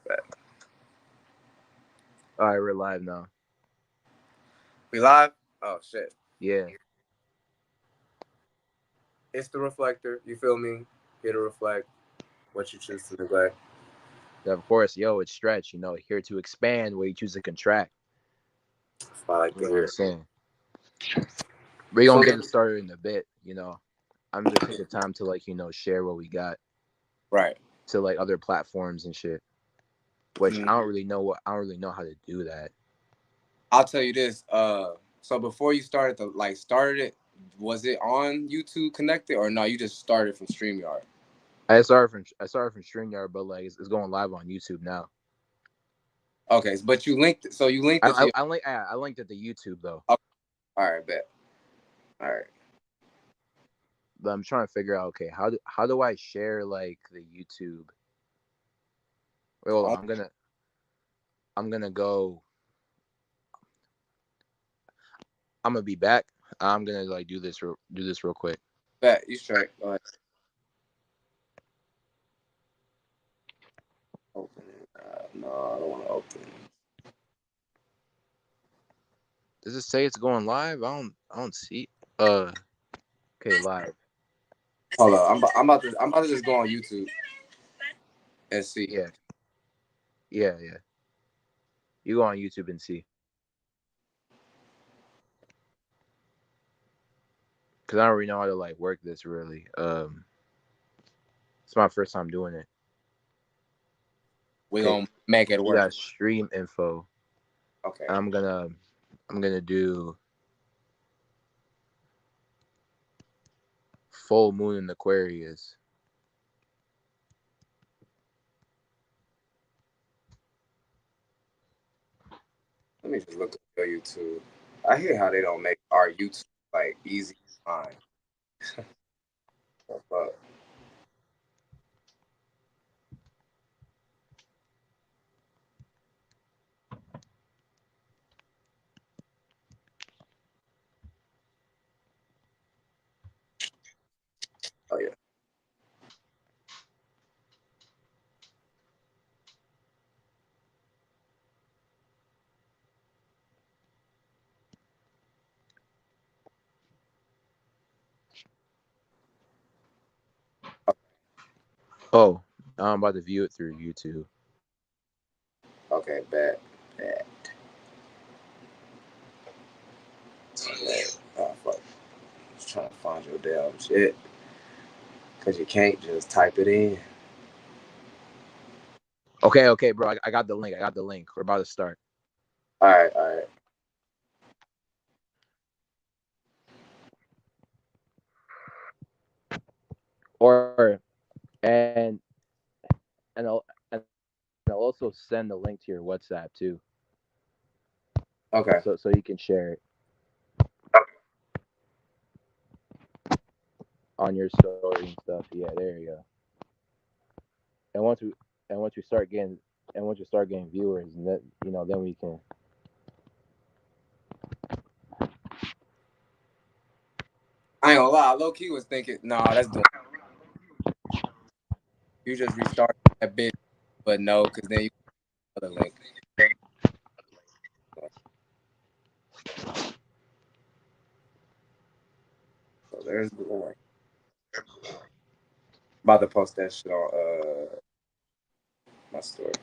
Bet. All right, we're live now. We live? Oh shit. Yeah, It's the reflector. You feel me? Here to reflect what you choose to neglect. of course. Yo, it's Stretch. Here to expand where you choose to contract. That's what I like You to know what I'm hear. saying? We're So gonna get it started in a bit. I'm gonna take the time to share what we got right. to other platforms and shit. Which Mm. I don't really know how to do that. I'll tell you this. So before you started it, was it on YouTube connected or no? You just started from StreamYard. I started from StreamYard, but it's going live on YouTube now. Okay, but you linked it. So you linked it to your. I linked it to YouTube though. Okay. All right, bet. All right. But I'm trying to figure out, okay, how do I share the YouTube? Wait, hold on. I'm gonna go. I'm gonna be back. I'm gonna do this real quick. Bet you straight. Go ahead. Open it. No, I don't want to open it. Does it say it's going live? I don't see. Okay, live. Hold on. I'm about to just go on YouTube and see. Yeah, yeah. You go on YouTube and see. Cause I don't really know how to work this really. It's my first time doing it. We Okay, gonna make it you work. got stream info. Okay. I'm gonna do full moon in Aquarius. Let me just look at your YouTube. I hear how they don't make our YouTube easy to find. But oh yeah. Oh, I'm about to view it through YouTube. Okay, bad. Bad. Okay. Oh fuck. Just trying to find your damn shit. Cause you can't just type it in. Okay, bro. I got the link. I got the link. We're about to start. Alright, alright. Or and and I'll also send the link to your WhatsApp too, Okay. so you can share it on your story and stuff. Yeah, there you go. And once we start getting viewers, and then we can. I ain't gonna lie, low key was thinking, nah, that's doing you just restart that bitch, but no, cause then you other link. So there's the link. About to post that shit on my story.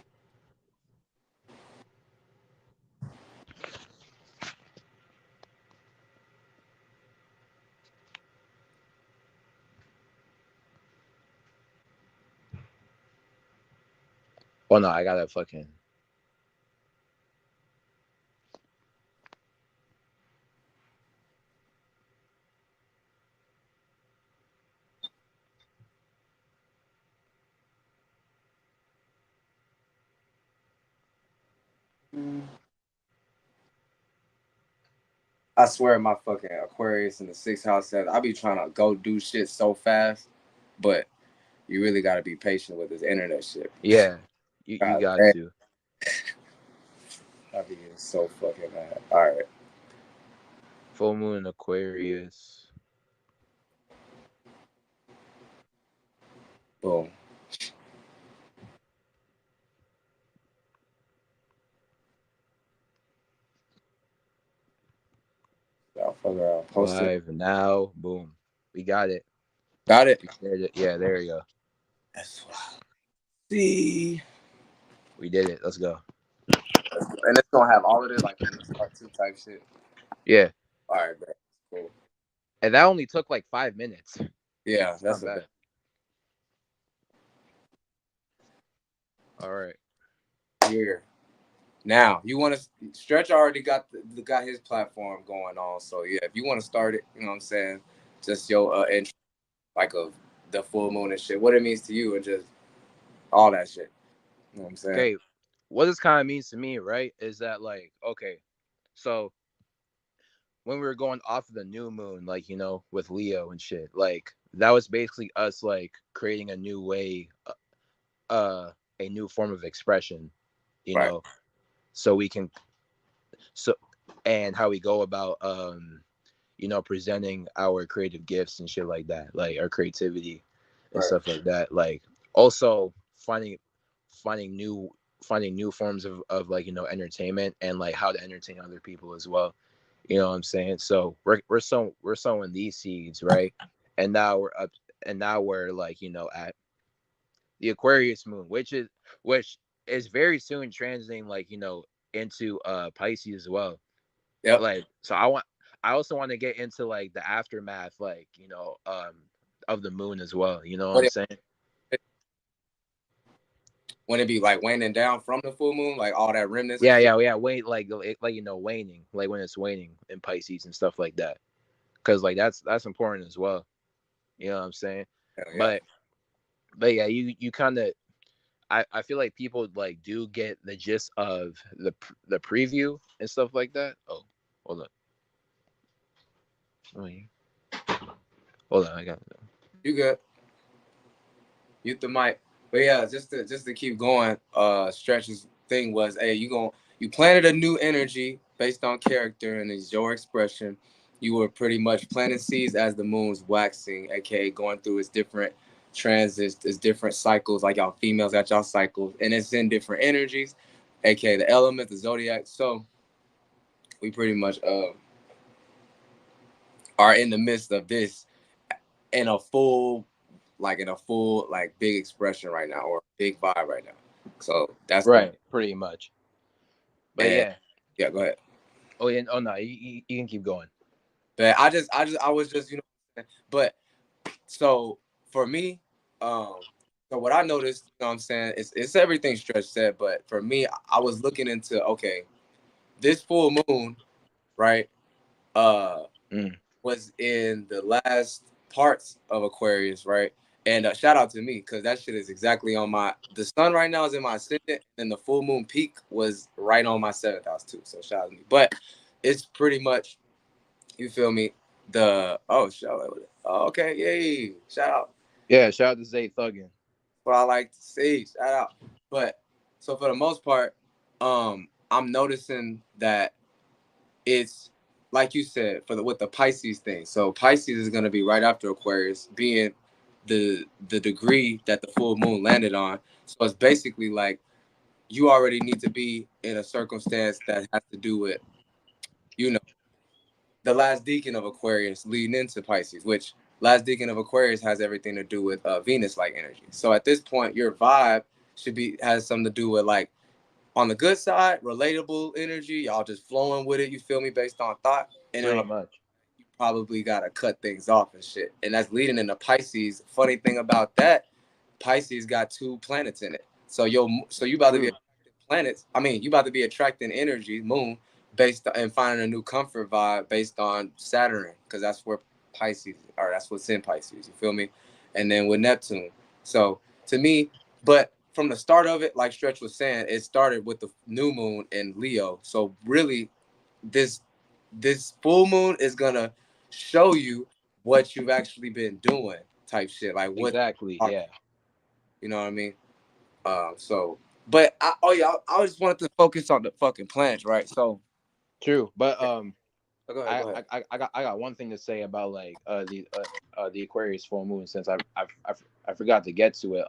Oh no, I gotta fucking. I swear my fucking Aquarius in the sixth house says I be trying to go do shit so fast, but you really gotta be patient with this internet shit. Yeah, you God got damn, to. I be getting so fucking mad. Alright. Full moon in Aquarius. Boom. motherfucker. Post it. Live now. Boom. We got it. Got it. We shared it. Yeah, there you go. That's what I see. We did it. Let's go. And it's gonna have all of it like in this part two type shit. Yeah. All right, bro. Cool. And that only took like 5 minutes. Yeah, It's that's not a bit. bad. All right. Here. Now you want to Stretch already got got his platform going on. So yeah, if you want to start it, you know what I'm saying. Just your intro, like of the full moon and shit, what it means to you, and just all that shit. You know what I'm saying? Okay. What this kind of means to me, right, is that like, okay, so when we were going off of the new moon, like, with Leo and shit, like that was basically us like creating a new way, a new form of expression, you Right. know, so we can so and how we go about presenting our creative gifts and shit like that, like our creativity and Right. stuff like that. Like also finding new finding new forms of like, entertainment and like how to entertain other people as well. You know what I'm saying? So we're sowing these seeds, right? And now we're up and now we're like, at the Aquarius moon, which is very soon transiting like, into Pisces as well. Yep. Like so I also want to get into like the aftermath, like, of the moon as well. You know what When I'm it, saying? when it be like waning down from the full moon, like all that remnants and Yeah, shit. yeah, yeah. Wait, like waning, like when it's waning in Pisces and stuff like that. Because like that's important as well. You know what I'm saying? Hell yeah. But yeah, you kind of I feel like people like do get the gist of the preview and stuff like that. Oh, hold on. Oh, hold on. I got it. You good? Mute the mic. But yeah, just to keep going, Stretch's thing was, hey, you planted a new energy based on character and it's your expression. You were pretty much planting seeds as the moon's waxing, aka going through its different transits, its different cycles, like y'all females got y'all cycles, and it's in different energies, aka the element, the zodiac. So we pretty much are in the midst of this in a full like big expression right now or big vibe right now. So that's the Right, pretty much. But and yeah. yeah, go ahead. Oh yeah. Oh no, you can keep going. But I was just but so for me, so what I noticed, you know what I'm saying, it's everything Stretch said, but for me, I was looking into okay, this full moon, right? Uh Mm. was in the last parts of Aquarius, right? And shout out to me because that shit is exactly on my. The sun right now is in my ascendant, and the full moon peak was right on my seventh house too. So shout out to me. But it's pretty much, you feel me? The shout out. Oh, okay, yay! Shout out. Yeah, shout out to Zay Thuggin. What I like to see. Shout out. But so for the most part, I'm noticing that it's like you said for the with the Pisces thing. So Pisces is going to be right after Aquarius, being the degree that the full moon landed on. So it's basically like you already need to be in a circumstance that has to do with you know the last deacon of Aquarius leading into Pisces, which last deacon of Aquarius has everything to do with Venus like energy. So at this point, your vibe should be has something to do with like on the good side, relatable energy, y'all just flowing with it, you feel me, based on thought. And then Pretty much. you probably gotta cut things off and shit. And that's leading into Pisces. Funny thing about that, Pisces got two planets in it. So you about to be True. attracting planets. I mean, you about to be attracting energy, moon, based on, and finding a new comfort vibe based on Saturn, because that's where Pisces, or that's what's in Pisces. You feel me? And then with Neptune. So to me, but from the start of it, like Stretch was saying, it started with the new moon in Leo. So really, this this full moon is gonna show you what you've actually been doing, type shit. Like what Exactly. Yeah. you know what I mean? So, but oh yeah, I just wanted to focus on the fucking plants, right? So, True. But go ahead, I, go ahead. I got one thing to say about like the Aquarius full moon, since I forgot to get to it.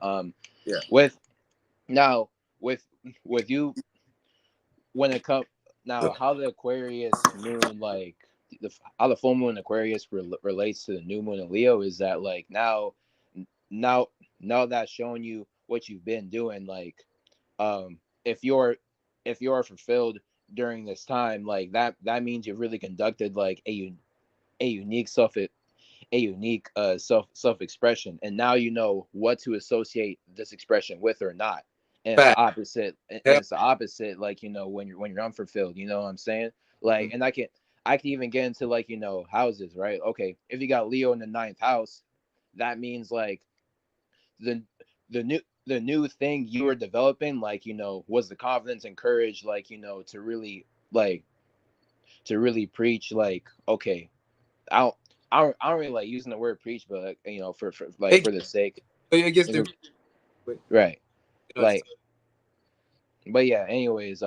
Yeah, With now with you when it comes now, how the Aquarius moon like how the full moon in Aquarius relates to the new moon in Leo is that like now now that's showing you what you've been doing. Like if you're fulfilled during this time, like that means you've really conducted like a unique a unique self expression, and now you know what to associate this expression with or not. And it's the Fact. opposite, and Hell, it's the opposite, like when you're unfulfilled, you know what I'm saying? Like, and I can even get into like houses, right? Okay, if you got Leo in the ninth house, that means like the the new thing you were developing, like was the confidence and courage, like like to really preach, like okay, I don't, I don't really like using the word preach, but like, for like it, for the sake, it gets you through. know, You right? know, just, Like, but yeah. Anyways,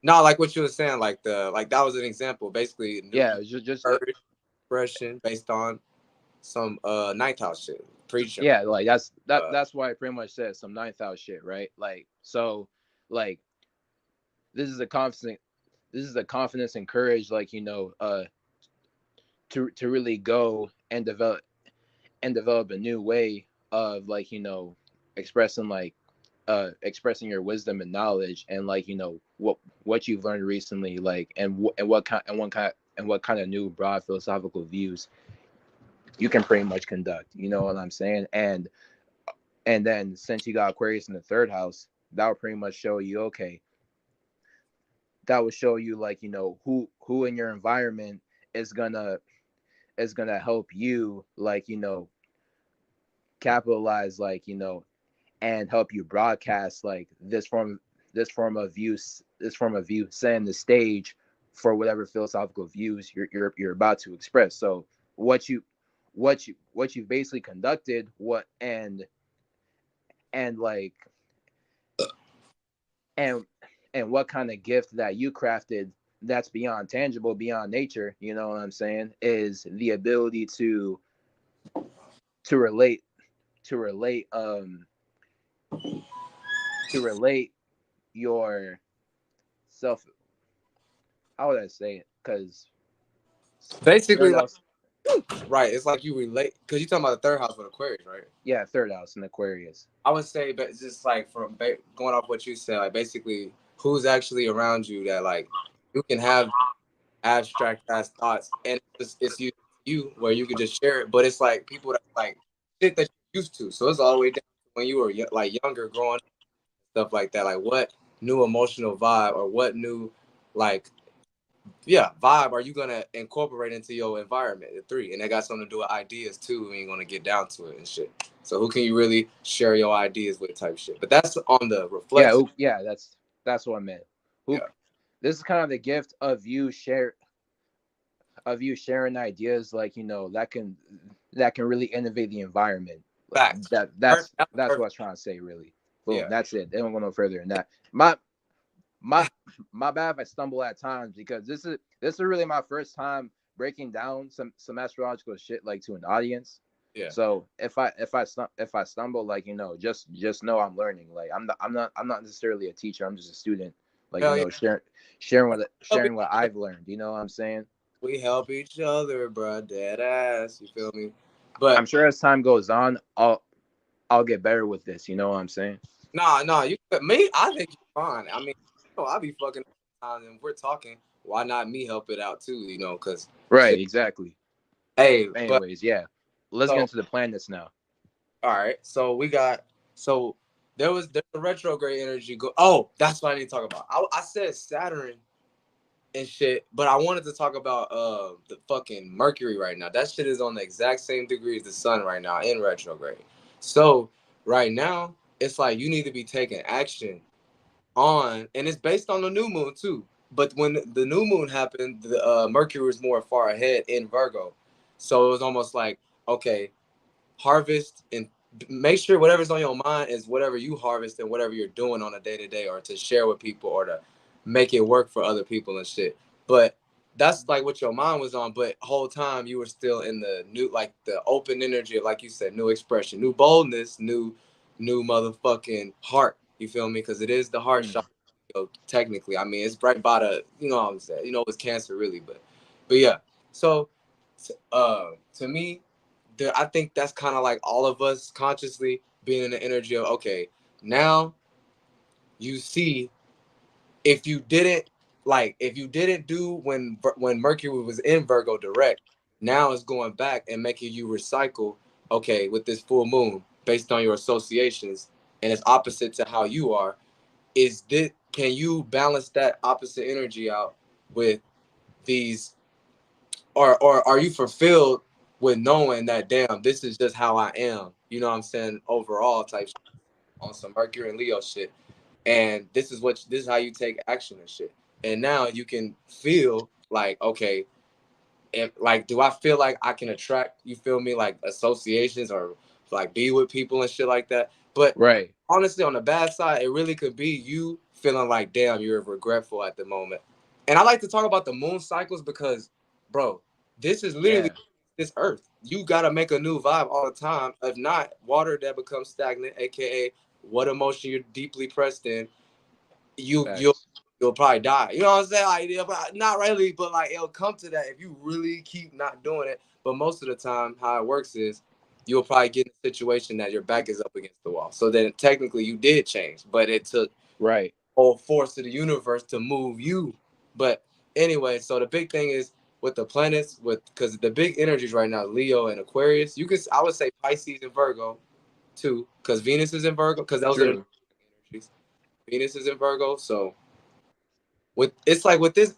not like what you were saying, like that was an example. Basically, new yeah, just courage expression based on some ninth house shit, preacher. yeah, like Uh, that's why I pretty much said some ninth house shit, right? Like, so, like this is a confidence, this is a confidence and courage, like to really go and develop a new way of like expressing like expressing your wisdom and knowledge, and like what you've learned recently, like and what kind of new broad philosophical views you can pretty much conduct, you know what I'm saying? And then since you got Aquarius in the third house, that would pretty much show you, okay, that would show you like who in your environment is gonna help you, like capitalize, like and help you broadcast like this form of view, setting the stage for whatever philosophical views you're about to express. So what you what you've basically conducted, what and like and and what kind of gift that you crafted that's beyond tangible, beyond nature, you know what I'm saying, is the ability to relate to relate to relate your self, how would I say it? Because basically, third like house, right. It's like you relate because you talking about the third house with Aquarius, right? yeah, third house in Aquarius. I would say, but it's just like from going off what you said, like basically who's actually around you that like you can have abstract ass thoughts and it's you where you can just share it, but it's like people that like shit that you're used to. So it's all the way down to when you were like younger, growing up, stuff like that. Like what new emotional vibe or what new like vibe are you gonna incorporate into your environment? The three, and they got something to do with ideas too. We ain't gonna get down to it and shit. So who can you really share your ideas with, type shit? But that's on the Yeah, reflection. yeah, that's what I meant. Who, Yeah, this is kind of the gift of you sharing ideas, like that can really innovate the environment. facts. That's what I Perfect. was trying to say, really. Boom, Yeah, that's it. They don't go no further than that. My my bad if I stumble at times, because this is really my first time breaking down some astrological shit like to an audience. yeah. So if I stumble, like just know I'm learning. Like I'm not necessarily a teacher. I'm just a student. Like Hell yeah. Help sharing what I've learned. You know what I'm saying? We help each other, bro. Dead ass. You feel me? I'm But sure as time goes on, I'll get better with this. You know what I'm saying? nah. You me. I think you're fine. I mean, I be fucking around and we're talking. Why not me help it out too? You know, cause Right. shit. Exactly. Hey, but Anyways, yeah. Let's get so into the planets now. all right. So we got so there's a retrograde energy go. Oh, that's what I need to talk about. I said Saturn and shit, but I wanted to talk about the fucking Mercury right now. That shit is on the exact same degree as the sun right now in retrograde. So right now, it's like you need to be taking action on, and it's based on the new moon too. But when the new moon happened, the Mercury was more far ahead in Virgo, so it was almost like okay, harvest and make sure whatever's on your mind is whatever you harvest and whatever you're doing on a day to day or to share with people or to make it work for other people and shit. But that's like what your mind was on, but whole time you were still in the new, like the open energy of, like you said, new expression, new boldness, new motherfucking heart. You feel me? Because it is the heart Mm. shot. Leo, technically. I mean, it's right by the, you know what I'm saying? You know, it's Cancer really, but yeah. So, to me, I think that's kind of like all of us consciously being in the energy of, okay, now you see, if you didn't if you didn't do when Mercury was in Virgo direct, now it's going back and making you recycle. Okay, with this full moon, based on your associations, and it's opposite to how you are. Is this, can you balance that opposite energy out with these, or are you fulfilled with knowing that, damn, this is just how I am? You know what I'm saying? Overall, type shit, on some Mercury and Leo shit, and this is how you take action and shit. And now you can feel like, okay, if, like, do I feel like I can attract, you feel me, like associations, or like be with people and shit like that? But Right. honestly, on the bad side, it really could be you feeling like, damn, you're regretful at the moment. And I like to talk about the moon cycles because, bro, this is literally Yeah. this earth. You gotta make a new vibe all the time. If not, water that becomes stagnant, aka what emotion you're deeply pressed in, you you'll Facts. you'll probably die. You know what I'm saying? Like, not really, but like it'll come to that if you really keep not doing it. But most of the time, how it works is you'll probably get in a situation that your back is up against the wall. So then technically you did change, but it took Right. whole force of the universe to move you. But anyway, so the big thing is with the planets, with because the big energies right now, Leo and Aquarius. You could, I would say, Pisces and Virgo too, because Venus is in Virgo, because those are the True. energies. Venus is in Virgo, so with, it's like with this,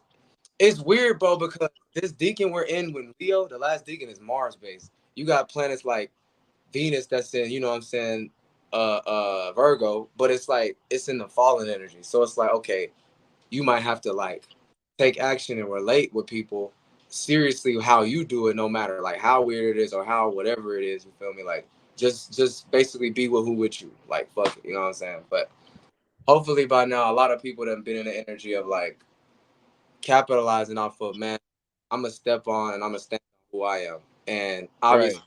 it's weird, bro, because this deacon we're in when Leo, the last deacon is Mars based. You got planets like Venus that's in, you know what I'm saying, Virgo, but it's like it's in the fallen energy. So it's like, okay, you might have to like take action and relate with people seriously how you do it, no matter like how weird it is or how whatever it is, you feel me? Like just basically be with who with you. Like fuck it, you know what I'm saying? But hopefully by now a lot of people that have been in the energy of like capitalizing off of, man, I'm gonna step on and I'm gonna stand on who I am. And obviously Right.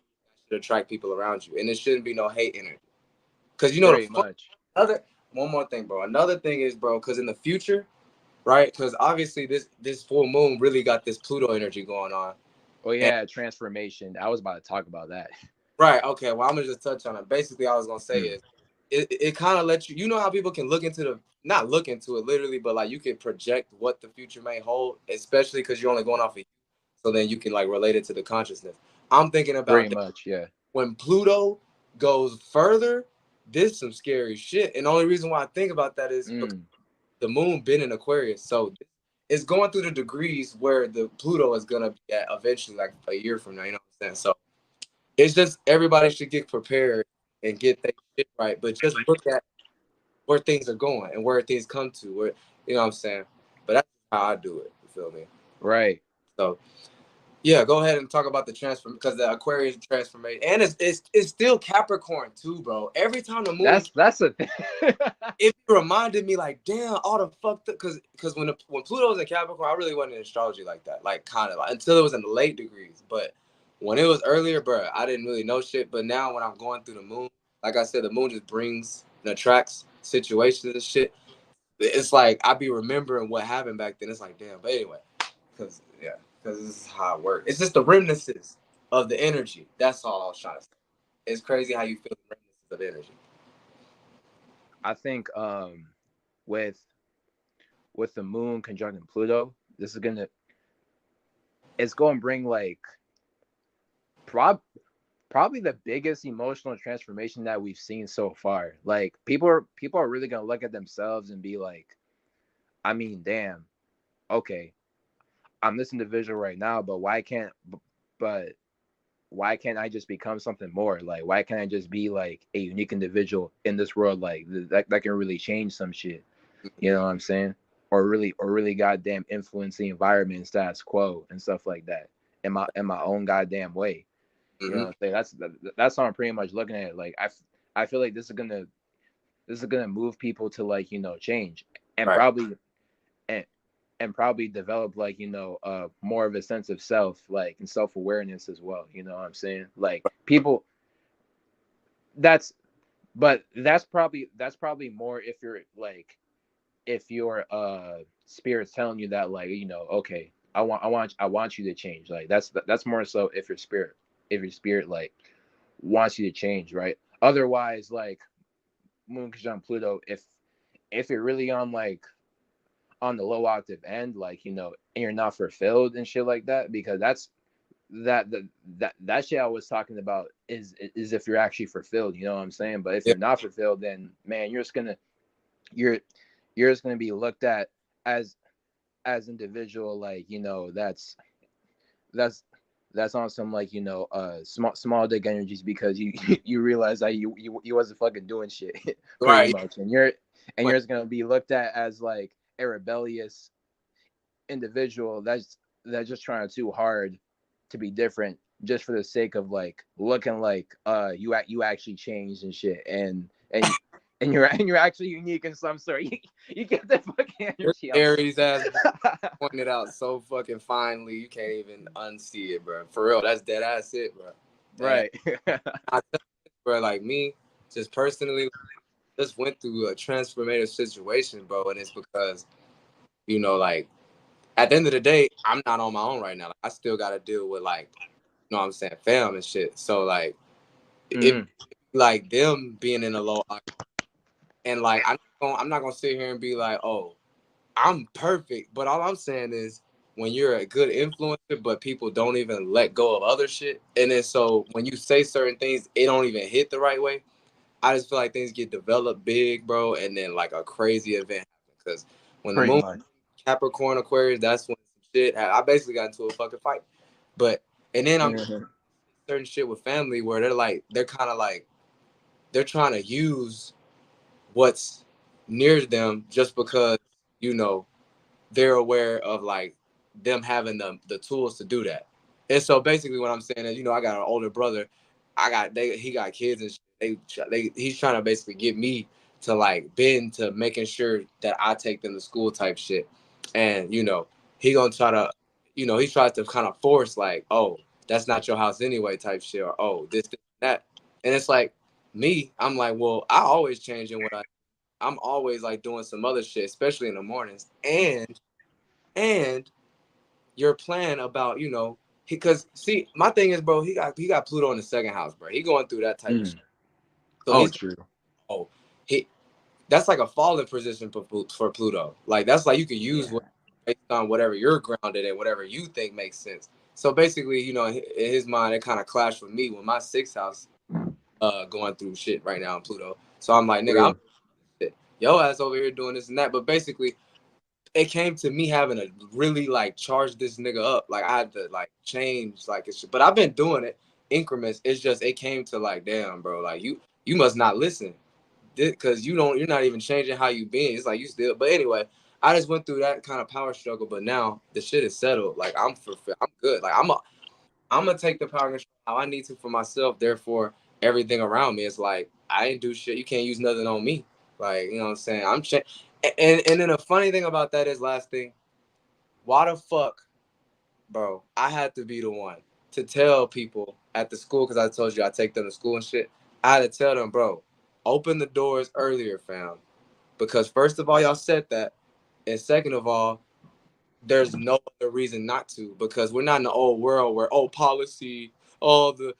that should attract people around you. And it shouldn't be no hate energy. Cause you know the Very fun, much. other one more thing, bro. Another thing is, bro, because in the future, right? Because obviously this full moon really got this Pluto energy going on. Oh And yeah, transformation. I was about to talk about that. right, okay, well I'm gonna just touch on it. Basically, I was gonna say Mm. is it kind of lets you, you know how people can look into the, not look into it literally, but like you can project what the future may hold, especially because you're only going off of, so then you can like relate it to the consciousness. I'm thinking Very about that. much. Yeah. When Pluto goes further, this is some scary shit. And the only reason why I think about that is because Mm. the moon been in Aquarius, so it's going through the degrees where the Pluto is gonna be at eventually, like a year from now. You know what I'm saying? So it's just everybody should get prepared and get their shit right, but just look at where things are going and where things come to. Where, you know what I'm saying? But that's how I do it. You feel me? Right. So yeah, go ahead and talk about the transform, because the Aquarius transformation, and it's still Capricorn too, bro. Every time the moon, That's a thing. it reminded me like, damn, all the fucked up, because when Pluto was in Capricorn, I really wasn't in astrology like that, like kind of like, until it was in the late degrees. But when it was earlier, bro, I didn't really know shit. But now when I'm going through the moon, like I said, the moon just brings and attracts situations and shit. It's like I be remembering what happened back then. It's like, damn. But anyway, because yeah, because this is how it works. It's just the remnants of the energy. That's all I was trying to say. It's crazy how you feel the remnants of energy. I think with the moon conjuncting Pluto, this is gonna it's gonna bring like prob probably the biggest emotional transformation that we've seen so far. Like people are really gonna look at themselves and be like, I mean, damn, okay, I'm this individual right now, but but why can't I just become something more? Like, why can't I just be like a unique individual in this world, like that can really change some shit? You know what I'm saying? Or really goddamn influence the environment and status quo and stuff like that in my own goddamn way. You know Mm-hmm. what I'm saying? That's how I'm pretty much looking at it. Like I feel like this is gonna move people to like change and Right. probably and probably develop like more of a sense of self, like, and self-awareness as well. You know what I'm saying? Like people that's but that's probably more if you're like if your spirit's telling you that, like, okay, I want you to change. Like that's more so if your spirit like wants you to change, right? Otherwise, like Moon conjunct Pluto, if you're really on like on the low octave end, like, and you're not fulfilled and shit like that, because that that shit I was talking about is if you're actually fulfilled, you know what I'm saying? But if Yeah. you're not fulfilled, then man, you're you're just gonna be looked at as individual, like, that's that's on some, like, small dick energies, because you you realize that you wasn't fucking doing shit pretty Right. much, and you're But just gonna be looked at as like a rebellious individual that's just trying too hard to be different, just for the sake of like looking like you actually changed and shit, and you're actually unique in some sort. You get the fucking your energy I'm Aries ass pointed out so fucking finely, you can't even unsee it, bro. For real, that's dead ass it, bro. Dead ass. right. I tell you, bro, like me, just personally, just went through a transformative situation, bro, and it's because, like, at the end of the day, I'm not on my own right now. Like, I still got to deal with, like, you know what I'm saying, fam and shit. So, like, it Hmm. like them being in a low, and like I'm not gonna sit here and be like, oh, I'm perfect. But all I'm saying is, when you're a good influencer, but people don't even let go of other shit, and then so when you say certain things, it don't even hit the right way. I just feel like things get developed big, bro, and then like a crazy event happens. Because when the Pretty moon much. Capricorn Aquarius, that's when some shit I basically got into a fucking fight. But and then I'm Hmm. certain shit with family where they're kind of like they're trying to use what's near them just because you know they're aware of like them having the tools to do that. And so basically what I'm saying is, I got an older brother. He got kids and shit. He's trying to basically get me to like bend to making sure that I take them to school type shit. And he gonna try to, he tries to kind of force like, oh, that's not your house anyway type shit, or oh, this, that. And it's like me, I'm like, well, I always change in what I'm always like doing some other shit, especially in the mornings. And your plan about because see my thing is, bro, he got Pluto in the second house, bro. He going through that type of Hmm. shit. So Oh, he's true. oh he that's like a fallen position for Pluto. Like that's like you can use Yeah. what based on whatever you're grounded in, whatever you think makes sense. So basically, in his mind, it kind of clashed with me when my sixth house going through shit right now in Pluto. So I'm like, nigga, I'm Real. shit. Yo ass over here doing this and that. But basically, it came to me having to really like charge this nigga up. Like I had to like change like it's, but I've been doing it increments. It's just it came to like, damn, bro, like you must not listen, because you're not even changing how you being. It's like you still. But anyway, I just went through that kind of power struggle. But now the shit is settled. Like I'm good. Like I'm gonna take the power control how I need to for myself. Therefore, everything around me is like I ain't do shit. You can't use nothing on me. Like you know what I'm saying. And then the funny thing about that is, last thing, why the fuck, bro? I had to be the one to tell people at the school, because I told you I take them to school and shit. I had to tell them, bro, open the doors earlier, fam. Because first of all, y'all said that, and second of all, there's no other reason not to, because we're not in the old world where policy, the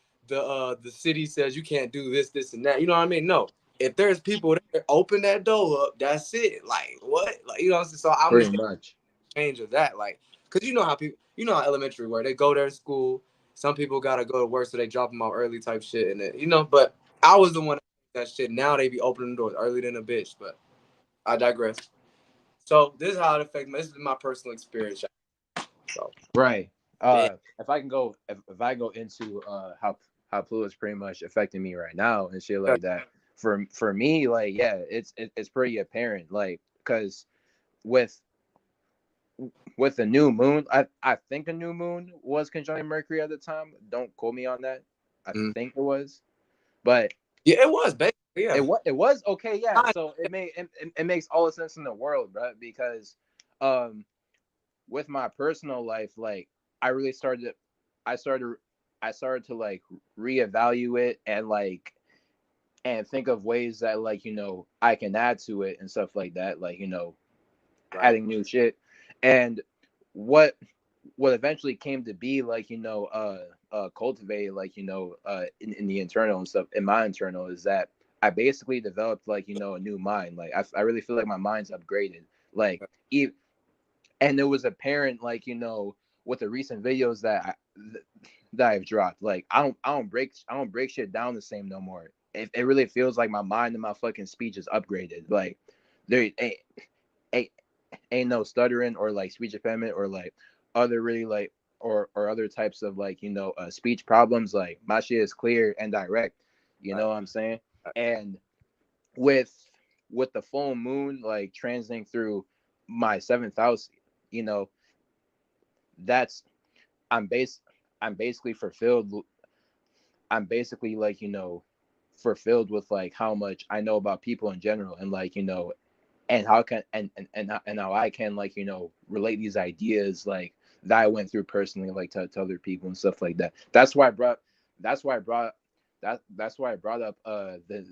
city says you can't do this and that. You know what I mean? No. If there's people there, open that door up. That's it. Like what? Like what I'm saying? So I'm Pretty just much. change of that. Like, cause how elementary where they go there to school. Some people gotta go to work, so they drop them off early type shit, and then. But I was the one that shit. Now they be opening the doors early than a bitch. But I digress. So this is how it affects me. This is my personal experience. So Right. yeah. If I go into how Pluto is pretty much affecting me right now and shit like that. For me, like, yeah, it's pretty apparent, like, because with the new moon, I think a new moon was conjunct Mercury at the time. Don't quote me on that. I Mm. think it was, but Yeah, it was basically, yeah. it was okay. Yeah, so it makes all the sense in the world, right? Because um with my personal life, like, I really started, I started, I started to like reevaluate and like and think of ways that, like, I can add to it and stuff like that. Like, Right. adding new shit. And what what eventually came to be like, cultivated, like, in the internal and stuff, in my internal, is that I basically developed, like, a new mind. Like, I really feel like my mind's upgraded. Like, e- and it was apparent, like, with the recent videos that I've dropped. Like, I don't break shit down the same no more. It really feels like my mind and my fucking speech is upgraded. Like, there ain't, ain't no stuttering or like speech impediment or like other really like or other types of like, speech problems. Like, my shit is clear and direct. You Right. know what I'm saying? And with the full moon like transiting through my seventh house, you know, that's I'm base I'm basically fulfilled. I'm basically like, fulfilled with like how much I know about people in general, and like, and how can and how I can, like, relate these ideas like that I went through personally, like, to other people and stuff like that. That's why I brought that's why I brought up the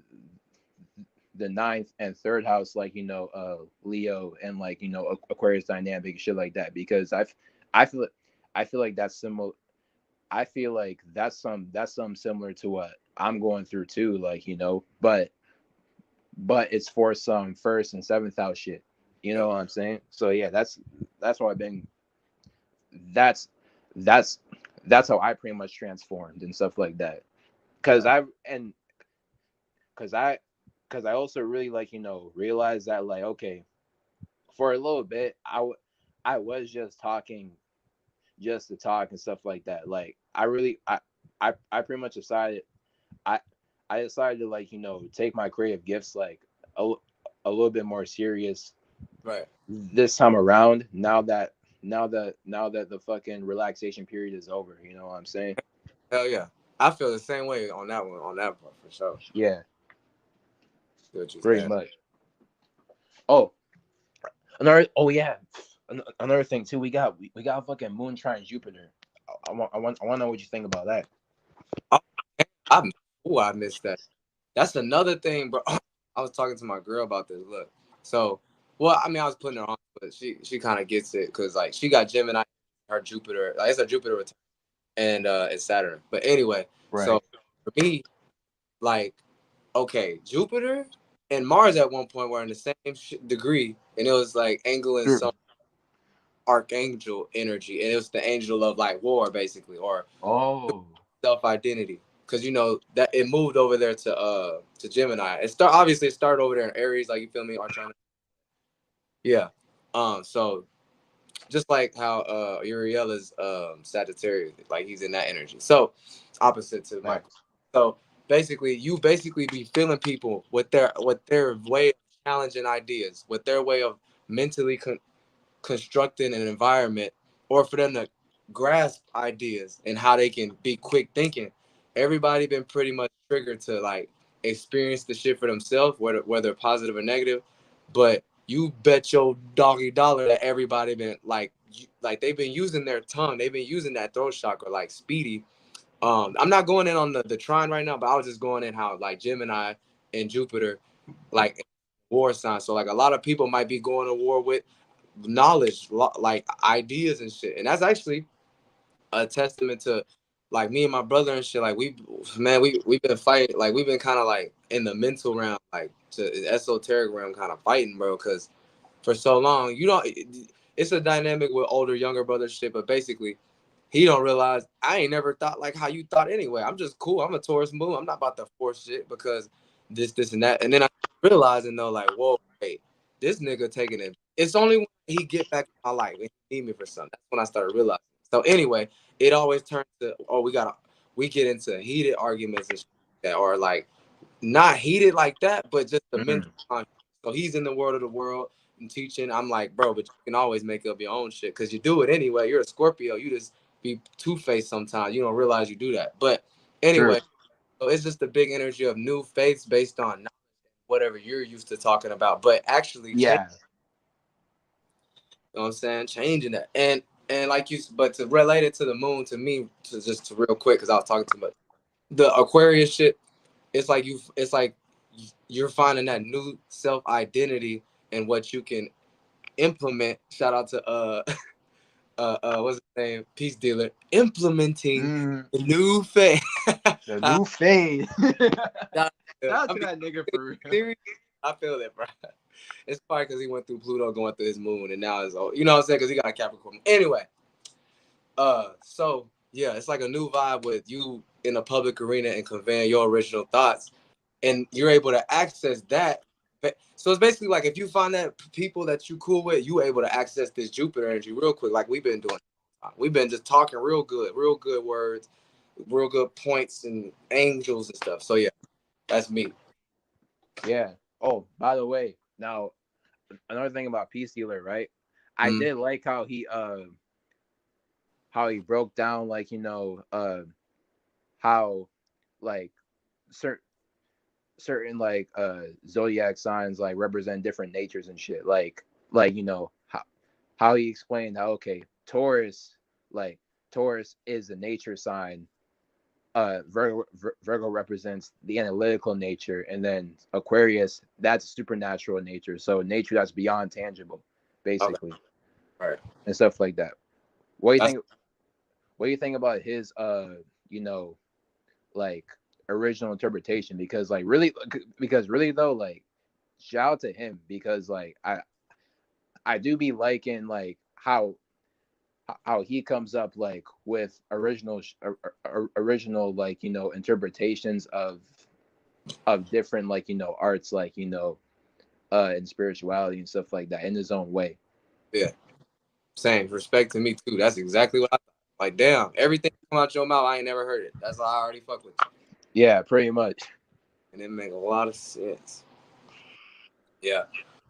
ninth and third house, like, Leo and like, Aquarius dynamic, shit like that, because I feel I feel like that's similar. I feel like that's some similar to what I'm going through too, like, but it's for some first and seventh house shit. You Yeah. know what I'm saying? So yeah, that's why I've been. That's that's that's how I pretty much transformed and stuff like that. Cause Right. I and cause I cause I also really, like, realized that, like, okay, for a little bit I was just talking just to talk and stuff like that. Like, I pretty much decided I I decided to, like, take my creative gifts like a, a little bit more serious Right. this time around. Now that the fucking relaxation period is over, you know what I'm saying? Hell yeah. I feel the same way on that one, on that part for sure. Yeah, See what you pretty saying. much. Oh, oh yeah, another thing too. We got fucking Moon trine Jupiter. I want to know what you think about that. Oh, I, I missed that. That's another thing, bro. I was talking to my girl about this. Look, so, well, I mean, I was putting her on, but she kind of gets it because like she got Gemini, her Jupiter, like it's a Jupiter return, and it's Saturn. But anyway, so Right. for me, like, okay, Jupiter and Mars at one point were in the same degree, and it was like angling Sure. some archangel energy, and it was the angel of like war, basically, or Oh. self identity. Because you know that it moved over there to Gemini. Obviously it started over there in Aries, like you feel me, or trying to yeah. So just like how Uriel is Sagittarius, like he's in that energy. So opposite to Michael. Facts. So basically you basically be feeling people with their way of challenging ideas, with their way of mentally constructing an environment, or for them to grasp ideas and how they can be quick thinking. Everybody been pretty much triggered to like experience the shit for themselves, whether positive or negative. But you bet your doggy dollar that everybody been like they've been using their tongue, they've been using that throat chakra like speedy. I'm not going in on the trine right now, but I was just going in how like Gemini and Jupiter, like war signs. So like a lot of people might be going to war with knowledge, like ideas and shit. And that's actually a testament to like me and my brother and shit. Like we've been fighting, like we've been kind of like in the mental realm, like to esoteric realm, kind of fighting, bro. Because for so long, it's a dynamic with older, younger brother shit. But basically, he don't realize I ain't never thought like how you thought anyway. I'm just cool. I'm a Taurus moon. I'm not about to force shit because this, and that. And then I realizing though, like, whoa, wait, this nigga taking it. It's only when he get back in my life and he need me for something. That's when I started realizing. So anyway, it always turns to, oh, we get into heated arguments and shit like that, or like not heated like that, but just the mental. Mm. So he's in the world of the world and teaching. I'm like, bro, but you can always make up your own shit because you do it anyway. You're a Scorpio. You just be two-faced sometimes. You don't realize you do that. But True. anyway, so it's just the big energy of new faiths based on whatever you're used to talking about, but actually change. Yeah. You know what I'm saying? Changing that. And like but to relate it to the moon, to me, to real quick, because I was talking too much. The Aquarius shit, it's like you're finding that new self identity and what you can implement. Shout out to what's his name? Peace Dealer implementing the new phase. The new fade. Shout Shout out I to mean, that nigga for real. serious. I feel it, bro. It's probably because he went through Pluto, going through his moon, and now it's you know what I'm saying? Because he got a Capricorn. Anyway, so yeah, it's like a new vibe with you in a public arena and conveying your original thoughts, and you're able to access that. So it's basically like if you find that people that you cool with, you able to access this Jupiter energy real quick, like we've been doing. We've been just talking real good words, real good points and angels and stuff. So yeah, that's me. Yeah. Oh, by the way, now another thing about Peace Dealer, right? I Mm. did like how he broke down like how like certain like zodiac signs like represent different natures and shit. Like how he explained how okay, Taurus like Taurus is the nature sign. Virgo represents the analytical nature, and then Aquarius, that's supernatural nature. So nature that's beyond tangible, Okay. basically, All right. and stuff like that. What do you That's think? What do you think about his you know, like original interpretation? Because really though, like, shout out to him because like I do be liking like how he comes up like with original like interpretations of different like arts like and spirituality and stuff like that in his own way. yeah. Same respect to me too. That's exactly what I thought. Like, damn, everything come out your mouth, I ain't never heard it. That's why I already fuck with you, Yeah, pretty much. and it make a lot of sense. Yeah.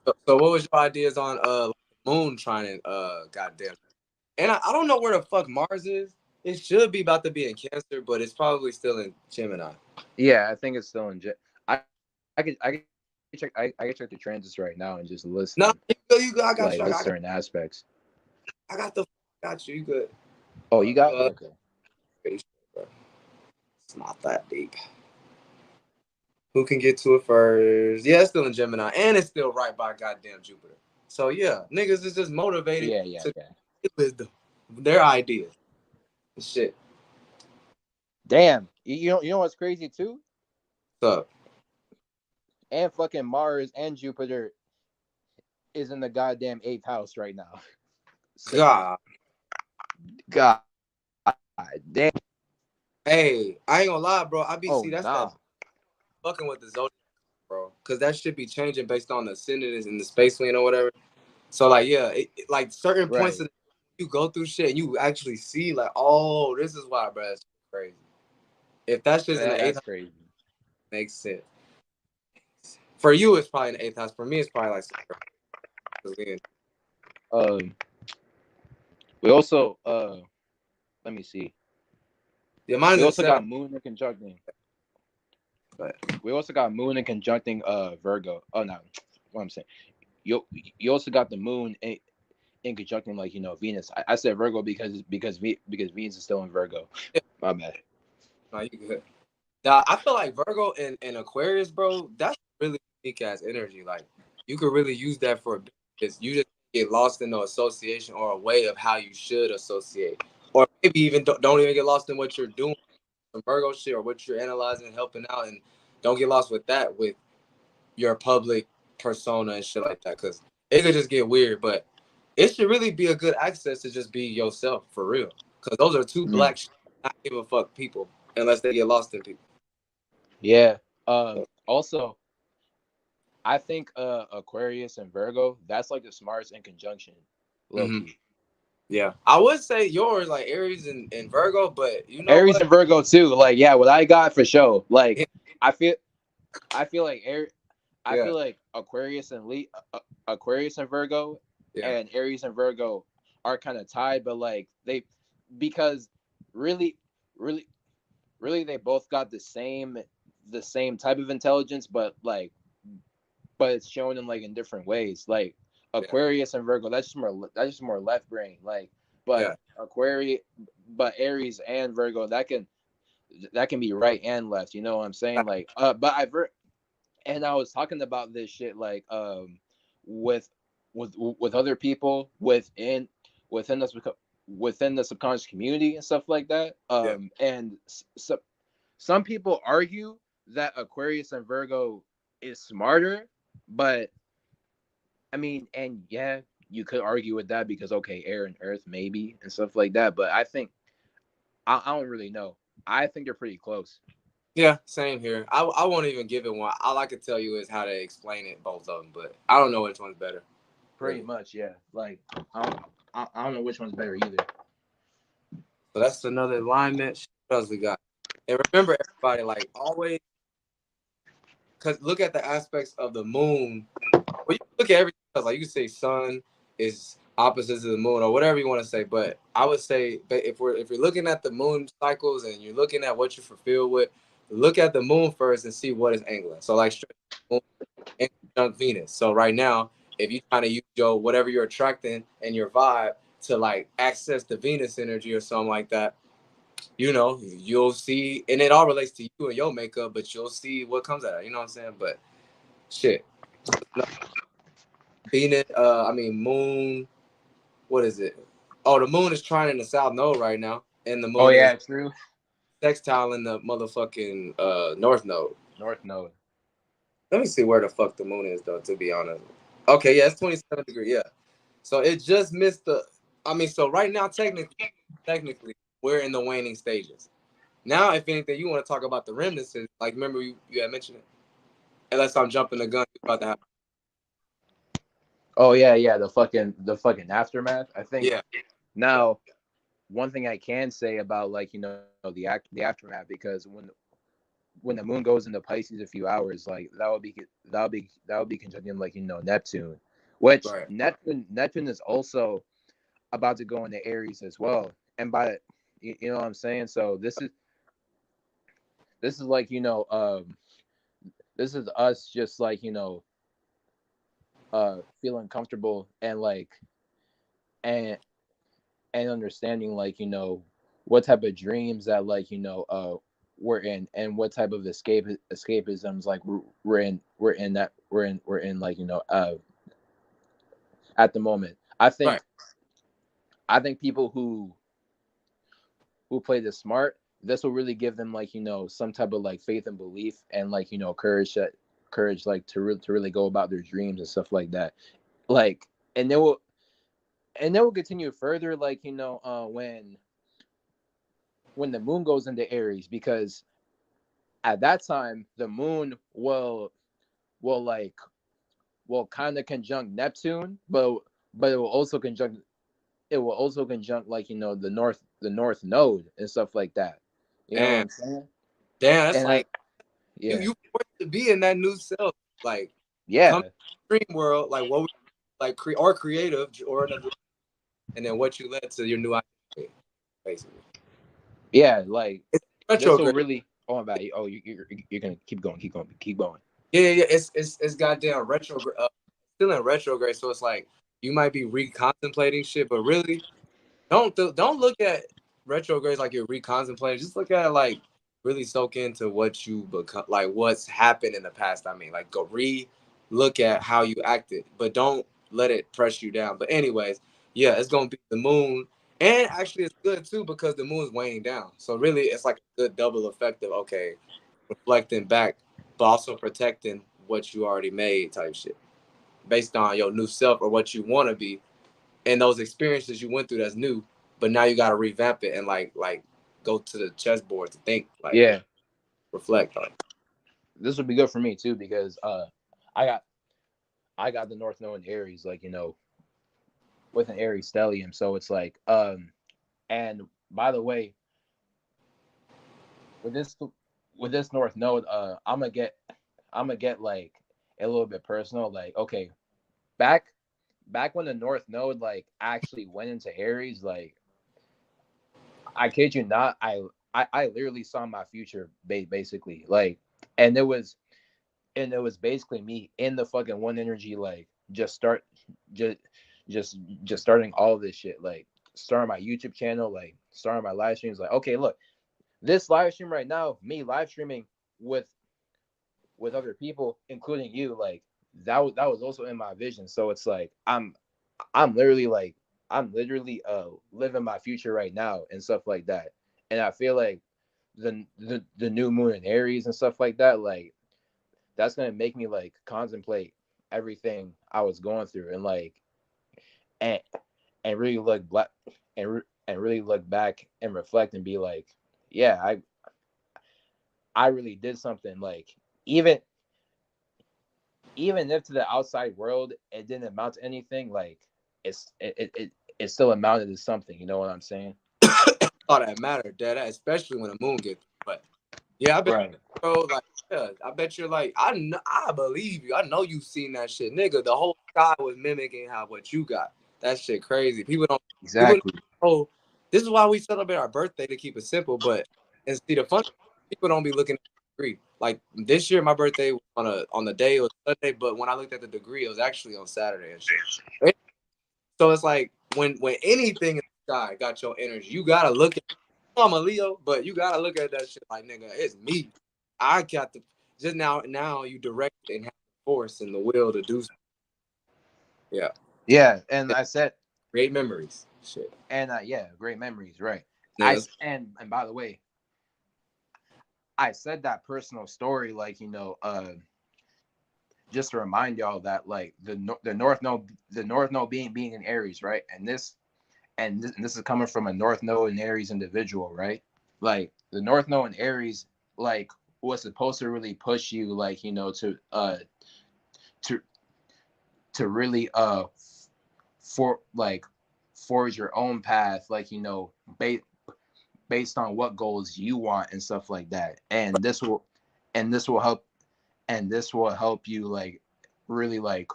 So what was your ideas on moon trying to goddamn? And I don't know where the fuck Mars is. It should be about to be in Cancer, but it's probably still in Gemini. Yeah, I think it's still in I can check the transits right now and just list No, them you good. I got like you. list certain aspects. I got the got you. You good. Oh, you got Uh, okay. it's not that deep. Who can get to it first? Yeah, it's still in Gemini, and it's still right by goddamn Jupiter. So yeah, niggas is just motivated Yeah, to okay. get wisdom, their ideas, shit. Damn, you know what's crazy too? So And fucking Mars and Jupiter is in the goddamn eighth house right now. So, God, God damn. hey, I ain't gonna lie, bro. I be Oh see that's that nah. fucking with the zodiac, bro, because that should be changing based on the ascendant and the space wind or whatever. So like, yeah, like certain points Right. of you go through shit and you actually see like, oh, this is why, bro. It's crazy. If that shit's in the eighth That's house, crazy. makes sense. For you, it's probably in the eighth house. For me, it's probably like Um, we also let me see. yeah, mine's We in also seven. got Moon in conjuncting. But We also got Moon in conjuncting Virgo. Oh no, what I'm saying. You also got the Moon in conjuncting like Venus. I said Virgo because Venus is still in Virgo. yeah, My bad. no, you good. Now, I feel like Virgo and Aquarius, bro, that's really unique ass energy. Like you could really use that for a business. You just get lost in the association or a way of how you should associate, or maybe even don't even get lost in what you're doing, some Virgo shit, or what you're analyzing, helping out, and don't get lost with that with your public persona and shit like that, because it could just get weird. But it should really be a good access to just be yourself for real, because those are two Mm. black, not give a fuck people unless they get lost in people. Yeah. Also, I think Aquarius and Virgo, that's like the smartest in conjunction, low Mm-hmm. key. Yeah, I would say yours like Aries and Virgo, but you know Aries what? and Virgo too. Like, yeah, what I got for sure. Like, I feel I feel like I Yeah, feel like Aquarius and Virgo yeah, and Aries and Virgo are kind of tied, but like they because really, really, really they both got the same type of intelligence, but it's shown in like in different ways. Like yeah, Aquarius and Virgo, that's just more left brain. Like, but yeah. Aquarius, but Aries and Virgo, that can be right and left. You know what I'm saying? Like, and I was talking about this shit like with with other people within the within the subconscious community and stuff like that. Yeah. And so some people argue that Aquarius and Virgo is smarter, but I mean, and yeah, you could argue with that because okay, air and earth maybe and stuff like that. But I think I don't really know. I think they're pretty close. Yeah, same here. I won't even give it one. All I could tell you is how to explain it, both of them, but I don't know which one's better, Pretty really. much, yeah. Like I don't know which one's better either. So that's another alignment. What else we got? And remember, everybody, like always, because look at the aspects of the moon. Well, you look at everything else. Like you can say sun is opposites of the moon or whatever you want to say. But I would say, but if you're looking at the moon cycles and you're looking at what you're fulfilled with, look at the moon first and see what is angling. So like straight moon and conjunct Venus. So right now, if you trying to use your whatever you're attracting and your vibe to like access the Venus energy or something like that, you know, you'll see, and it all relates to you and your makeup, but you'll see what comes out of it. You know what I'm saying? But shit, Venus, I mean Moon. What is it? Oh, the moon is trying in the south node right now, and the Oh moon is yeah, true. sextile in the motherfucking north node. North Node. Let me see where the fuck the moon is though. To be honest, okay, yeah, it's 27 degrees. Yeah, so it just missed the. I mean, so right now, technically, we're in the waning stages. Now, if anything, you want to talk about the remnants, like remember you had mentioned it. Unless I'm jumping the gun, you about to have. Oh yeah, yeah. The fucking aftermath. I think Yeah, now one thing I can say about like the aftermath because when the moon goes into Pisces a few hours, like that would be conjuncting like Neptune, which right, Neptune is also about to go into Aries as well, and by you know what I'm saying. So this is like this is us just like feeling comfortable and like and understanding like what type of dreams that like we're in and what type of escapisms like we're in like at the moment. right. I think people who play this smart, this will really give them like some type of like faith and belief and like courage like to really go about their dreams and stuff like that. Like and they will continue further like when the moon goes into Aries, because at that time the moon will like will kind of conjunct Neptune, but it will also conjunct like the north node and stuff like that. You know what Damn, I'm saying? damn, that's And I like yeah you forced to be in that new self, like come to yeah the dream world, like what we like or creative or another, and then what you led to your new identity, basically. yeah like It's this will retrograde. really oh my bad oh you're gonna keep going. Yeah, yeah, yeah. It's goddamn retrograde. Still in retrograde, so it's like you might be recontemplating shit, but really don't look at retrogrades like you're recontemplating. Just look at it like really soak into what you become, like what's happened in the past. I mean, like go look at how you acted, but don't let it press you down. But anyways, yeah, it's gonna be the moon, and actually it's good too because the moon's waning down. So really, it's like a good double effect of okay, reflecting back, but also protecting what you already made type shit based on your new self or what you want to be and those experiences you went through that's new, but now you got to revamp it and like go to the chessboard to think like Yeah, reflect on it. this would be good for me too because I got the North Node in Aries, like with an Aries stellium. So it's like and by the way, with this with this North Node, I'm gonna get like a little bit personal. Like okay, back when the North Node like actually went into Aries, like I kid you not, I literally saw my future basically like, and it was basically me in the fucking one energy, like just just starting all this shit, like starting my YouTube channel, like starting my live streams. Like, okay, look, this live stream right now, me live streaming with other people, including you, like that was also in my vision. So it's like I'm literally like I'm literally living my future right now and stuff like that. And I feel like the new moon in Aries and stuff like that, like that's gonna make me like contemplate everything I was going through and like and and really look black and really look back and reflect and be like, yeah, I really did something. Like even even if to the outside world it didn't amount to anything, like it still amounted to something. You know what I'm saying? All that matter, Dad, especially when the moon gets. But yeah, I bet, Right. bro. Like, yeah, I bet you're like, I believe you. I know you've seen that shit, nigga. The whole sky was mimicking how what you got. That shit crazy. People, Exactly. oh, this is why we celebrate our birthday to keep it simple. But and see the fun, people don't be looking at the degree. Like this year, my birthday was on the day it was Sunday, but when I looked at the degree, it was actually on Saturday and shit. So it's like when anything in the sky got your energy, you gotta look at. I'm a Leo, but you gotta look at that shit like, nigga, it's me. I got the just now you direct and have the force and the will to do. Yeah, Yeah, and I said, great memories. Shit. and yeah, great memories, right? Yeah, And by the way, I said that personal story, like just to remind y'all that like the North Node being in Aries, right? And this is coming from a North Node in Aries individual, right? Like the North Node in Aries, like was supposed to really push you, like to to really for like forge your own path, like based on what goals you want and stuff like that. And this will help this will help you like really like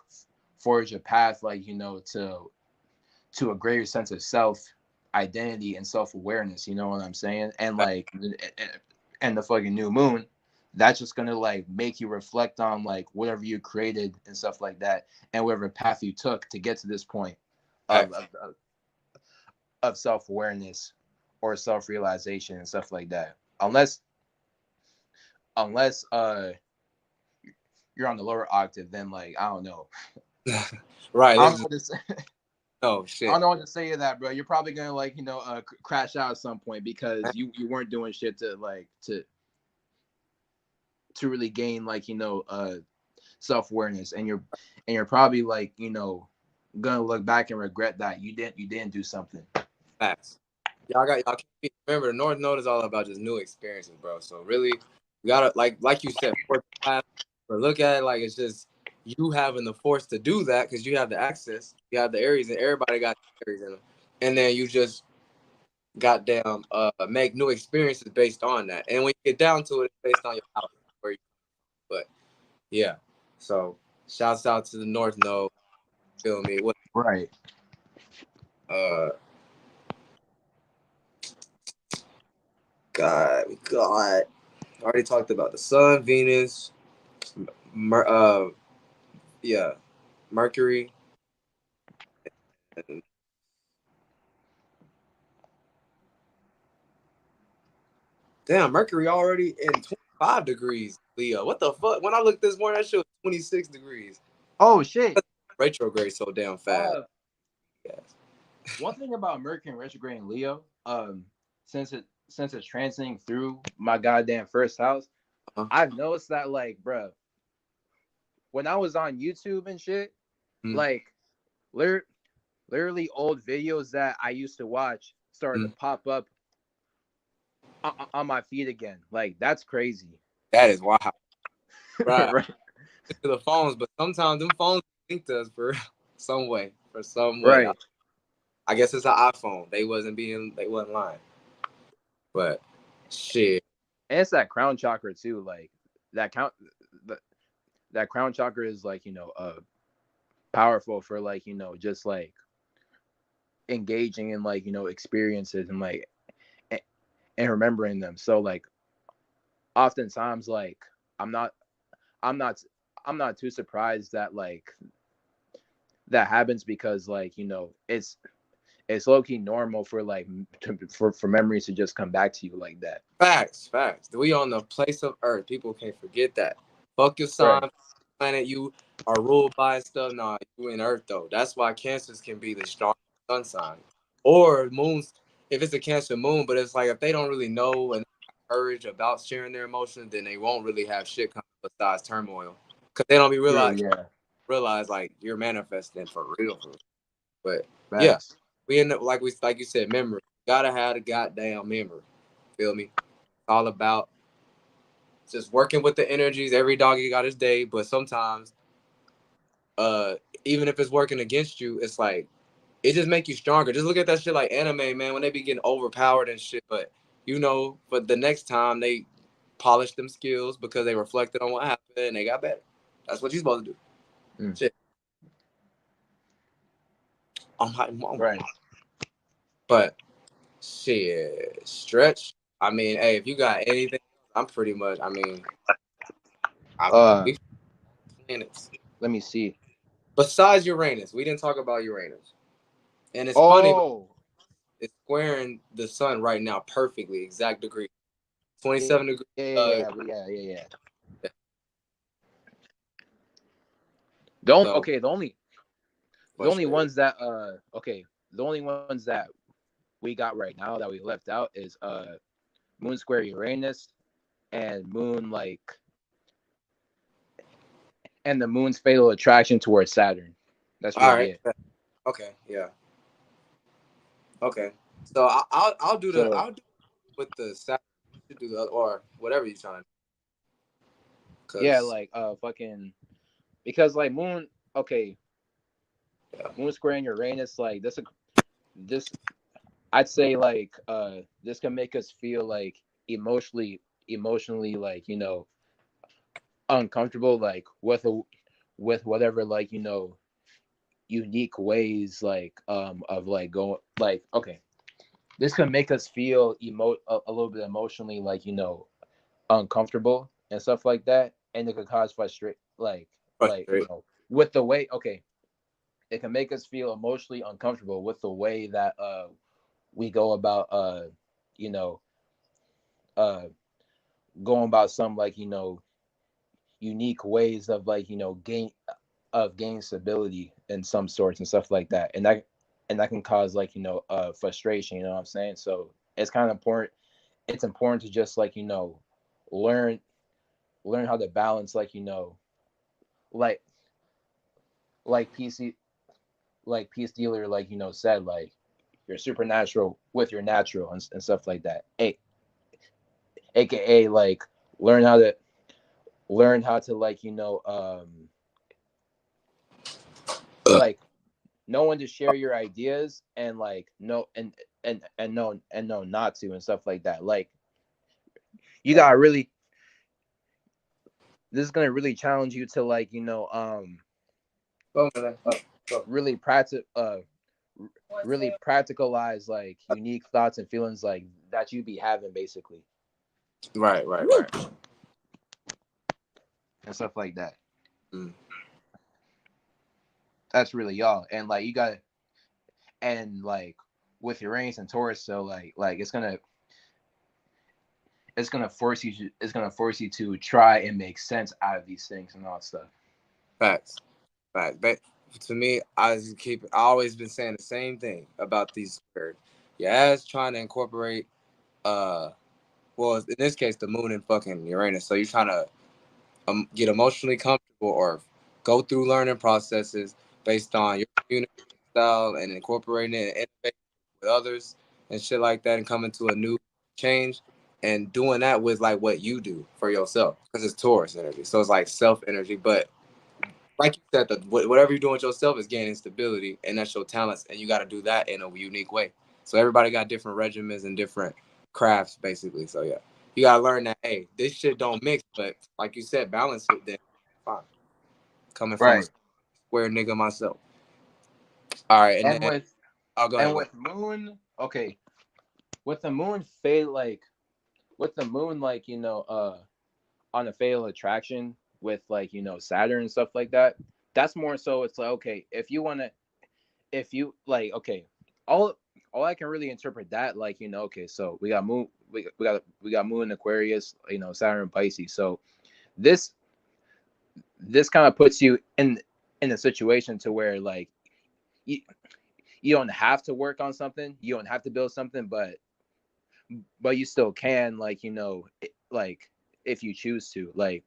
forge a path, like to a greater sense of self identity and self-awareness, you know what I'm saying? And like and the fucking new moon, that's just gonna like make you reflect on like whatever you created and stuff like that, and whatever path you took to get to this point of facts. of self-awareness or self-realization and stuff like that. Unless you're on the lower octave, then like I don't know. Right. I This don't know is what to say. no I shit. don't know what to say to that, bro. You're probably gonna like crash out at some point because you weren't doing shit to like to really gain like self awareness, and you're probably like gonna look back and regret that you didn't do something. Facts. Y'all can't remember the North Node is all about just new experiences, bro. So really, you gotta like you said, force the path, but look at it like it's just you having the force to do that because you have the access, you have the Aries, and everybody got the Aries in them, and then you just goddamn make new experiences based on that. And when you get down to it, it's based on your house. Where you, but yeah, so shouts out to the North Node. Feel me? What Right. uh God. Already talked about the Sun, Venus, Mer- uh, yeah, Mercury. And damn, Mercury already in 25 degrees, Leo. What the fuck? When I looked this morning, that shit was 26 degrees. Oh shit. Retrograde so damn fast. Uh, Yes. one thing about Mercury and retrograde in Leo, since it's transiting through my goddamn first house, Uh-huh. I've noticed that like, bruh, when I was on YouTube and shit, Mm-hmm. like, lit- literally old videos that I used to watch started to Mm-hmm. pop up on my feed again. Like, that's crazy. That is wild. Right. Right. To the phones, but sometimes them phones link to us for some way. For some way. Right. I guess it's an iPhone. They wasn't lying. But shit. And it's that crown chakra too. Like that count that that crown chakra is like, powerful for like, just like engaging in like, experiences and like and remembering them. So like oftentimes like I'm not I'm not I'm not too surprised that like that happens because like, it's low key normal for like for memories to just come back to you like that. Facts, facts. We on the place of Earth. People can't forget that. Fuck your Right. sign, planet. You are ruled by and stuff. Nah, you in Earth though. That's why Cancers can be the strongest sun sign, or moons. If it's a Cancer moon, but it's like if they don't really know and courage about sharing their emotions, then they won't really have shit come besides turmoil, because they don't be True, yeah. realize like you're manifesting for real, for real. But yeah, Facts. we end up like you said, memory. Gotta have the goddamn memory. Feel me? All about just working with the energies. Every doggy got his day, but sometimes, uh, even if it's working against you, it's like it just make you stronger. Just look at that shit like anime, man. When they be getting overpowered and shit, but but the next time they polished them skills because they reflected on what happened and they got better. That's what you're supposed to do. Mm. Shit, I'm hot mama. Right. But shit, stretch. I mean, hey, if you got anything, I'm pretty much. I mean, Uh, we planets. let me see. Besides Uranus, we didn't talk about Uranus. And it's funny, Oh, it's squaring the sun right now perfectly, exact degree. yeah, 27 degrees. yeah, yeah, Uh, yeah, yeah. yeah. So Okay, the only frustrated. ones that okay, the only ones that we got right now that we left out is Moon square Uranus and Moon like and the Moon's fatal attraction towards Saturn. That's All really right. it. Okay. Yeah. Okay. So So I'll do with the Saturn. You do the or whatever you're trying to do. yeah, Cause like fucking because like Moon okay, yeah. Moon square and Uranus like this I'd say like this can make us feel like emotionally like uncomfortable like with whatever like unique ways like of like going like okay this can make us feel a little bit emotionally like uncomfortable and stuff like that and it could cause frustration like Frustrated. with the way okay it can make us feel emotionally uncomfortable with the way that we go about you know uh going about some like unique ways of like gain stability in some sorts and stuff like that and that can cause like frustration, you know what I'm saying? So it's kind of important, it's important to just like learn learn how to balance like like like pc like peace dealer like said like your supernatural with your natural and stuff like that, aka like learn how to learn how to like like know when to share your ideas and like no and know not to and stuff like that. Like you gotta really this is gonna really challenge you to like Go, man. Go. really practice really practicalize like unique thoughts and feelings like that you be having basically Right. Right. Right. and stuff like that. Mm. That's really y'all and like you gotta and like with Uranus and Taurus, so like it's gonna force you to try and make sense out of these things and all that stuff. Facts. Facts. But to me, I always been saying the same thing about these squares. Your ass trying to incorporate, uh, well, in this case, the moon and fucking Uranus. So you're trying to get emotionally comfortable or go through learning processes based on your communication style and incorporating it and innovating with others and shit like that and coming to a new change and doing that with like what you do for yourself because it's Taurus energy. So it's like self energy. But like you said, whatever you're doing with yourself is gaining stability and that's your talents. And you got to do that in a unique way. So everybody got different regimens and different crafts basically. So yeah. You gotta learn that, hey, this shit don't mix, but like you said, balance it. Then fine. Coming from a Right. square nigga myself. All right, and And then I'll go ahead. and Go ahead. with moon, okay, with the moon fade like with the moon like on a fatal attraction with like Saturn and stuff like that. That's more so it's like okay, if you want to if you like okay, all all I can really interpret that like okay, so we got moon we got moon Aquarius, Saturn Pisces. So this this kind of puts you in a situation to where like you, you don't have to work on something, you don't have to build something, but you still can, like, like if you choose to, like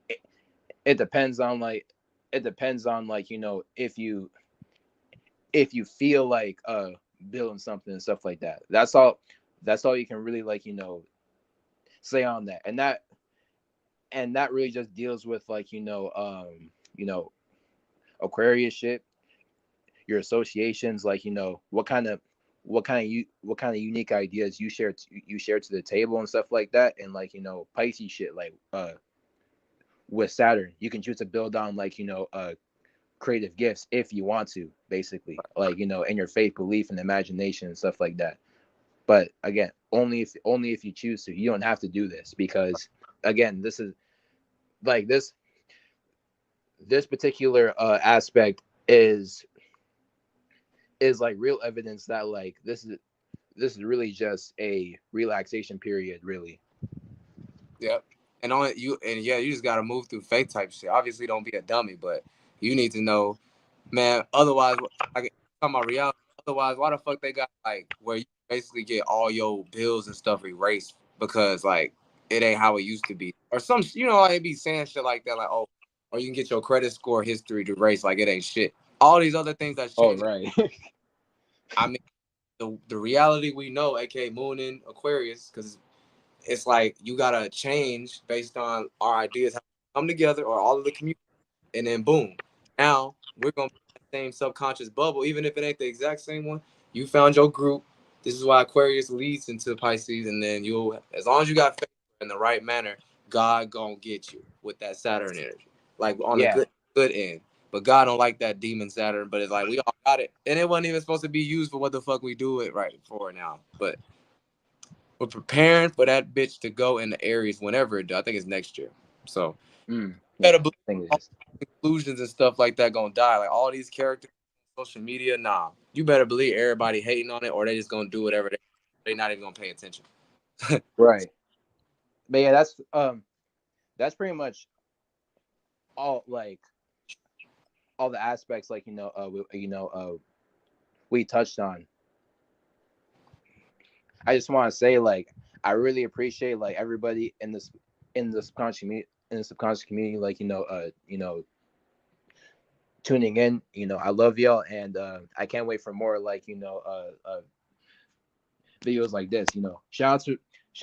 it, it depends on like it depends on like if you feel like building something and stuff like that. That's all you can really like say on that. And that really just deals with like you know Aquarius shit, your associations, like what kind of unique ideas you share to the table and stuff like that. And like Pisces shit, like with Saturn, you can choose to build on like creative gifts if you want to, basically, like in your faith, belief, and imagination and stuff like that. But again, only if you choose to. You don't have to do this, because again, this is like this particular aspect is like real evidence that like this is really just a relaxation period, really. Yep. And on you, and yeah, you just gotta move through faith type shit. Obviously, don't be a dummy, but you need to know, man. Otherwise, like talking about reality. Otherwise, why the fuck they got like where you basically get all your bills and stuff erased because like it ain't how it used to be, or some they be saying shit like that, like oh, or you can get your credit score history erased like it ain't shit. All these other things that's Oh, changing. right. I mean, the reality we know, aka Moon in Aquarius, because it's like you gotta change based on our ideas how to come together or all of the community, and then boom, now we're gonna be in the same subconscious bubble, even if it ain't the exact same one. You found your group. This is why Aquarius leads into Pisces, and then you'll, as long as you got faith in the right manner, God gonna get you with that Saturn energy, like on the Yeah. good end. But God don't like that demon Saturn. But it's like we all got it, and it wasn't even supposed to be used for what the fuck we do it right for now. But we're preparing for that bitch to go into Aries whenever it does. I think it's next year. So Yeah, better I believe think it all is. conclusions and stuff like that gonna die. Like all these characters on social media, nah. You better believe everybody hating on it, or they just gonna do whatever they not even gonna pay attention. Right. But yeah, that's pretty much all, like all the aspects, like we touched on. I just want to say, like, I really appreciate like everybody in the subconscious community, like tuning in. I love y'all, and I can't wait for more, like videos like this. Shout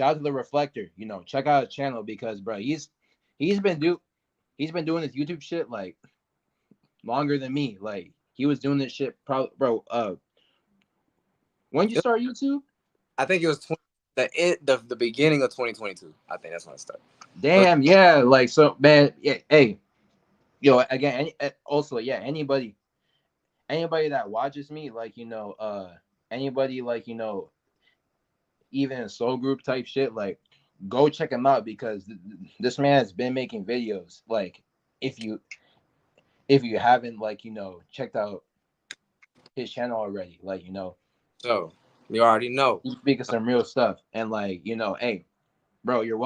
out to the Reflector. Check out his channel, because bro, he's been do he's been doing this YouTube shit like longer than me. Like, he was doing this shit probably, bro. When did you start YouTube? I think it was the beginning of 2022. I think that's when it started. But Damn, yeah. Like, so, man. Yeah, hey, again, also, yeah, anybody that watches me, like anybody, like even soul group type shit, like, go check him out, because this man has been making videos. Like, if you haven't, like checked out his channel already, like so you already know. he's speaking some real stuff. And like hey, bro, you're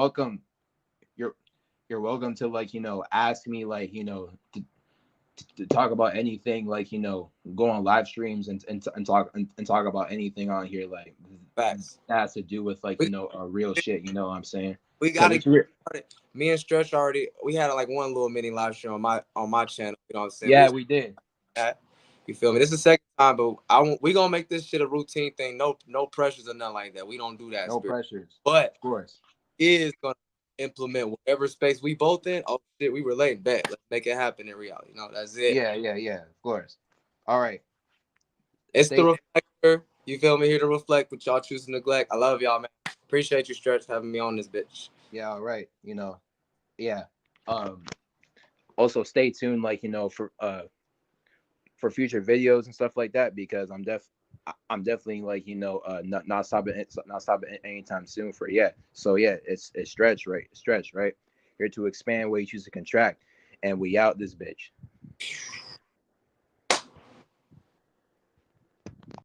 you're welcome to, like ask me, like to talk about anything, like go on live streams and talk about anything on here, like Facts. that has to do with, like We real shit. You know what I'm saying? we Because gotta it's get real. started. Me and Stretch already. We had like one little mini live stream on my channel. You know what I'm saying? We Yeah, was we did. that. You feel me? This is the second time, but we gonna make this shit a routine thing. No pressures or nothing like that. We don't do that, No spirit. pressures, But of course. is gonna implement whatever space we both in. Oh shit, we relate. Bet. Let's make it happen in reality. That's it. Yeah, yeah, yeah, of course. All right. It's the Stay. reflector. You feel me? Here to reflect, what y'all choose to neglect. I love y'all, man. Appreciate you, Stretch, having me on this bitch. Yeah, all right. Yeah. Also, stay tuned, like for future videos and stuff like that, because I'm definitely, like not stopping anytime soon for, yeah. So yeah, it's stretch, right? Here to expand where you choose to contract, and we out this bitch.